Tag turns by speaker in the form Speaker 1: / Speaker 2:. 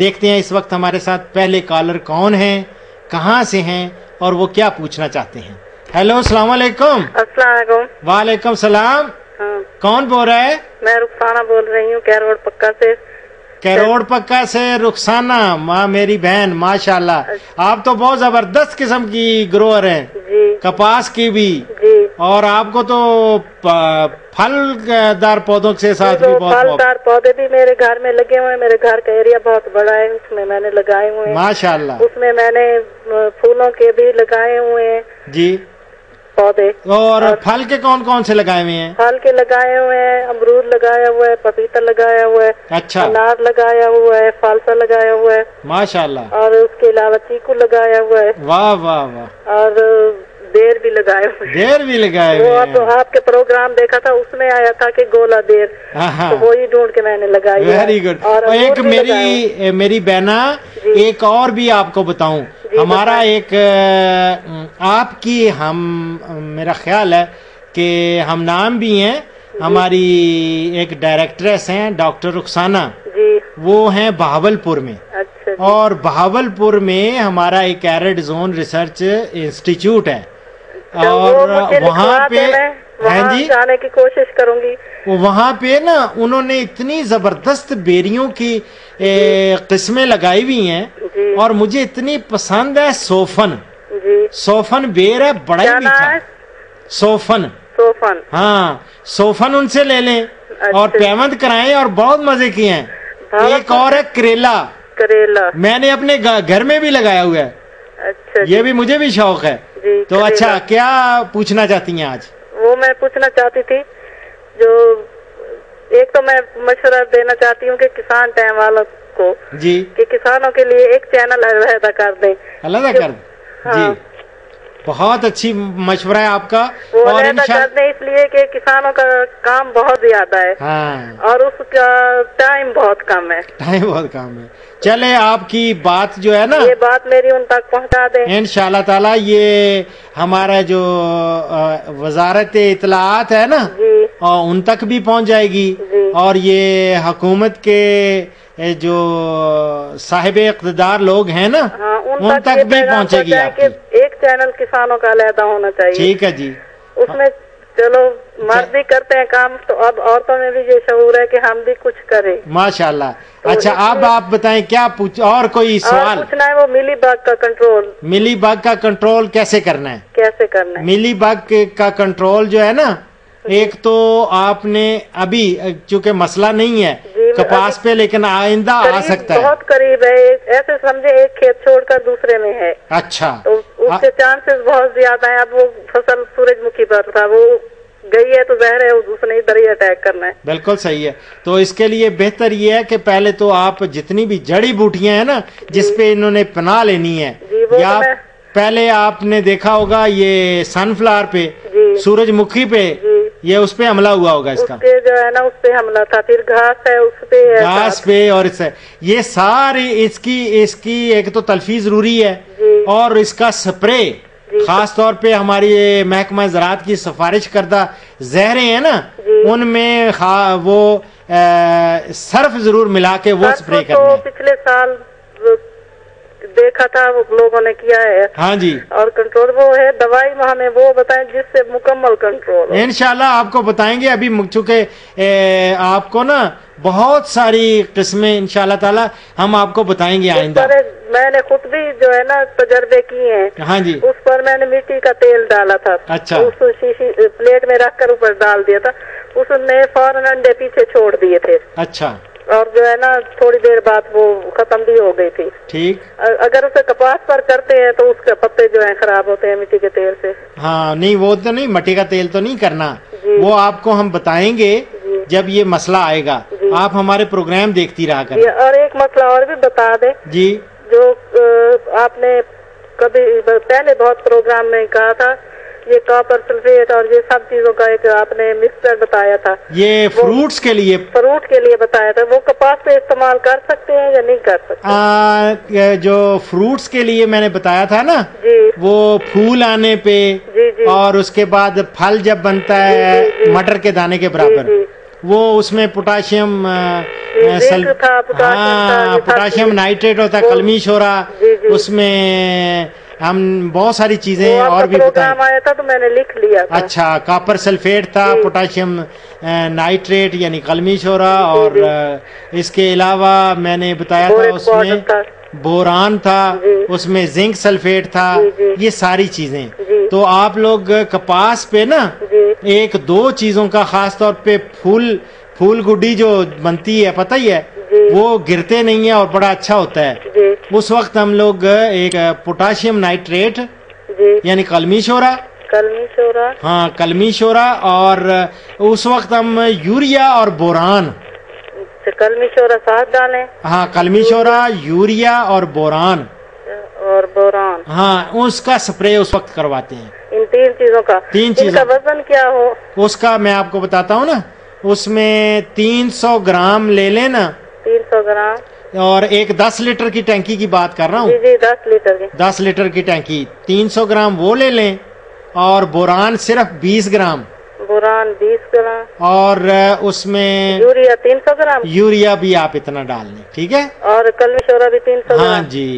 Speaker 1: देखते हैं इस वक्त हमारे साथ पहले कॉलर कौन है, कहाँ से हैं और वो क्या पूछना चाहते हैं। हेलो, अस्सलाम वालेकुम।
Speaker 2: अस्सलाम वालेकुम।
Speaker 1: वालेकुम सलाम।
Speaker 2: हाँ।
Speaker 1: कौन बोल रहा है?
Speaker 2: मैं रुखसाना बोल रही हूँ, कैरोड़ पक्का से।
Speaker 1: कैरोड़ पक्का से रुखसाना, माँ मेरी बहन, माशाल्लाह आप तो बहुत जबरदस्त किस्म की ग्रोअर हैं
Speaker 2: जी।
Speaker 1: कपास की भी
Speaker 2: जी।
Speaker 1: और आपको तो फलदार पौधों के साथ भी बहुत
Speaker 2: फलदार पौधे भी मेरे घर में लगे हुए हैं। मेरे घर का एरिया बहुत बड़ा है, उसमें मैंने लगाए हुए हैं
Speaker 1: माशाल्लाह।
Speaker 2: उसमें मैंने फूलों के भी लगाए हुए हैं
Speaker 1: जी।
Speaker 2: पौधे।
Speaker 1: और फल के कौन कौन से लगाए हुए हैं?
Speaker 2: फल के लगाए हुए हैं, अमरूद लगाया हुआ है, पपीता लगाया हुआ है,
Speaker 1: अच्छा,
Speaker 2: अनार लगाया हुआ है, फालसा लगाया हुआ है
Speaker 1: माशाल्लाह।
Speaker 2: और उसके अलावा चीकू लगाया हुआ है।
Speaker 1: वाह वाह वाह।
Speaker 2: और देर भी लगाए हुए हैं।
Speaker 1: देर भी लगाए
Speaker 2: वो
Speaker 1: हुए हैं।
Speaker 2: आपके प्रोग्राम देखा था, उसमें आया था कि गोला देर, तो वो ही ढूंढ के मैंने लगाई।
Speaker 1: Very good. और एक मेरी बहना, एक और भी आपको बताऊं, हमारा एक आपकी मेरा ख्याल है कि हम नाम भी हैं, हमारी एक डायरेक्ट्रेस हैं डॉक्टर रुखसाना
Speaker 2: जी, वो
Speaker 1: हैं बहावलपुर में।
Speaker 2: अच्छा।
Speaker 1: और बहावलपुर में हमारा एक एरिड जोन रिसर्च इंस्टीट्यूट है और वहाँ पे हैं जी,
Speaker 2: जाने की कोशिश करूंगी।
Speaker 1: वहाँ पे ना उन्होंने इतनी जबरदस्त बेरियों की किस्में लगाई हुई हैं और मुझे इतनी पसंद है। सोफन
Speaker 2: जी।
Speaker 1: सोफन बेर है, बड़ा ही मीठा। सोफन। हाँ, सोफन उनसे ले लें। अच्छा। और पेमंद कराएं और बहुत मजे किए हैं। एक और है करेला, मैंने अपने घर में भी लगाया हुआ है। अच्छा। ये भी मुझे भी शौक है जी। तो अच्छा, क्या पूछना चाहती हैं आज? वो
Speaker 2: मैं पूछना चाहती थी, जो एक तो मैं मशवरा देना चाहती हूँ कि किसान टाइम वालों को जी, कि किसानों के लिए एक चैनल अलग कर दें।
Speaker 1: अलग कर हाँ। जी, बहुत अच्छी मशवरा है आपका।
Speaker 2: और इसलिए कि किसानों का काम बहुत ज्यादा है।
Speaker 1: हाँ।
Speaker 2: और उसका टाइम बहुत कम है।
Speaker 1: चले, आपकी बात जो है ना,
Speaker 2: ये बात मेरी उन तक पहुंचा दें
Speaker 1: इंशाल्लाह ताला। ये हमारा जो वजारत इत्तलाआत है ना जी, और उन तक भी पहुंच जाएगी जी। और ये हुकूमत के जो साहिब इक़्तिदार लोग हैं ना, हाँ, उन तक भी पहुंचेगी आपकी।
Speaker 2: एक चैनल किसानों का अलहदा होना चाहिए।
Speaker 1: ठीक है जी।
Speaker 2: उसमें चलो मर्द भी करते हैं काम, तो अब औरतों में भी ये शऊर है कि हम भी कुछ करें।
Speaker 1: माशाल्लाह। तो अच्छा, अब आप बताएं क्या और कोई सवाल
Speaker 2: पूछना है? वो मिली बग का कंट्रोल
Speaker 1: कैसे करना है? मिली बग का कंट्रोल जो है ना, एक तो आपने अभी, चूंकि मसला नहीं है कपास पे, लेकिन आइंदा आ सकता है।
Speaker 2: बहुत करीब है, ऐसे समझे एक खेत छोड़कर दूसरे में है।
Speaker 1: अच्छा।
Speaker 2: तो उसके चांसेस बहुत ज्यादा है। अब वो फसल सूरजमुखी पर था, वो गई है तो जहर है, उसने इधर ही अटैक करना है।
Speaker 1: बिल्कुल सही है। तो इसके लिए बेहतर ये है कि पहले तो आप जितनी भी जड़ी बूटियां हैं ना, जिसपे इन्होंने पनाह लेनी है, या पहले आपने देखा होगा ये सनफ्लावर पे, सूरजमुखी पे, ये उस पे हमला हुआ होगा इसका,
Speaker 2: जो है ना उस पे हमला था। फिर घास है, उस पे
Speaker 1: घास पे, और इससे ये सारी इसकी एक तो तल्फी जरूरी है और इसका स्प्रे, खास तौर पे हमारी महकमा ज़राअत की सिफारिश करदा जहरें हैं ना, उनमें वो सर्फ जरूर मिला के वो स्प्रे करना है।
Speaker 2: पिछले साल देखा था वो लोगों ने किया है।
Speaker 1: हाँ जी।
Speaker 2: और कंट्रोल वो है, दवाई हमें वो बताएं जिससे मुकम्मल कंट्रोल।
Speaker 1: इंशाल्लाह आपको बताएंगे। अभी चूंकि आपको ना बहुत सारी किस्में इंशाल्लाह ताला हम आपको बताएंगे आइंदा।
Speaker 2: मैंने खुद भी जो है ना तजर्बे किए हैं।
Speaker 1: हाँ जी।
Speaker 2: उस पर मैंने मिट्टी का तेल डाला था।
Speaker 1: अच्छा।
Speaker 2: उस शीशी प्लेट में रख कर ऊपर डाल दिया था, उसने फौरन अंडे पीछे छोड़ दिए थे।
Speaker 1: अच्छा।
Speaker 2: और जो है ना थोड़ी देर बाद वो खत्म भी हो गई थी।
Speaker 1: ठीक।
Speaker 2: अगर उसे कपास पर करते हैं तो उसके पत्ते जो है खराब होते हैं मिट्टी के तेल से।
Speaker 1: हाँ, नहीं वो तो नहीं, मिट्टी का तेल तो नहीं करना, वो आपको हम बताएंगे जब ये मसला आएगा। आप हमारे प्रोग्राम देखती रहा करें।
Speaker 2: और एक मसला और भी बता दें
Speaker 1: जी,
Speaker 2: जो आपने कभी पहले बहुत प्रोग्राम में कहा था, ये कॉपर सल्फेट और ये सब चीजों का एक आपने मिक्सचर बताया था।
Speaker 1: ये फ्रूट के लिए
Speaker 2: बताया था, वो कपास पे इस्तेमाल कर सकते हैं या नहीं कर सकते?
Speaker 1: जो फ्रूट्स के लिए मैंने बताया था ना
Speaker 2: जी,
Speaker 1: वो फूल आने पे जी, और उसके बाद फल जब बनता है मटर के दाने के बराबर, वो उसमें पोटाशियम पोटाशियम नाइट्रेट होता है, कलमी शोरा, उसमें हम बहुत सारी चीजें और भी
Speaker 2: प्रोग्राम आया था तो मैंने लिख लिया था।
Speaker 1: अच्छा, कॉपर सल्फेट था, पोटाशियम नाइट्रेट यानी कलमी शोरा, और इसके अलावा मैंने बताया था उसमें बोरान था, उसमें जिंक सल्फेट था, ये सारी चीजें। तो आप लोग कपास पे ना एक दो चीजों का खास तौर पे फूल गुड्डी जो बनती है पता ही है, वो गिरते नहीं है और बड़ा अच्छा होता है। उस वक्त हम लोग एक पोटाशियम नाइट्रेट यानी कलमी शोरा, हाँ कलमी शोरा, और उस वक्त हम यूरिया और बोरान,
Speaker 2: कलमी शोरा साथ डालें।
Speaker 1: हाँ कलमी शोरा, यूरिया और बोरान, हाँ उसका स्प्रे उस वक्त करवाते हैं।
Speaker 2: इन तीन चीजों का इनका वजन क्या हो?
Speaker 1: उसका मैं आपको बताता हूँ ना, उसमें 300 ग्राम ले लेना,
Speaker 2: 300 ग्राम,
Speaker 1: और एक 10 लीटर की टैंकी की बात कर रहा हूँ।
Speaker 2: जी 10 लीटर की
Speaker 1: टैंकी, 300 ग्राम वो ले लें, और बोरान सिर्फ 20 ग्राम, और उसमें
Speaker 2: यूरिया 300 ग्राम,
Speaker 1: यूरिया भी आप इतना डाल लें, ठीक है,
Speaker 2: और कलमी शोरा भी 300 ग्राम।
Speaker 1: हाँ जी।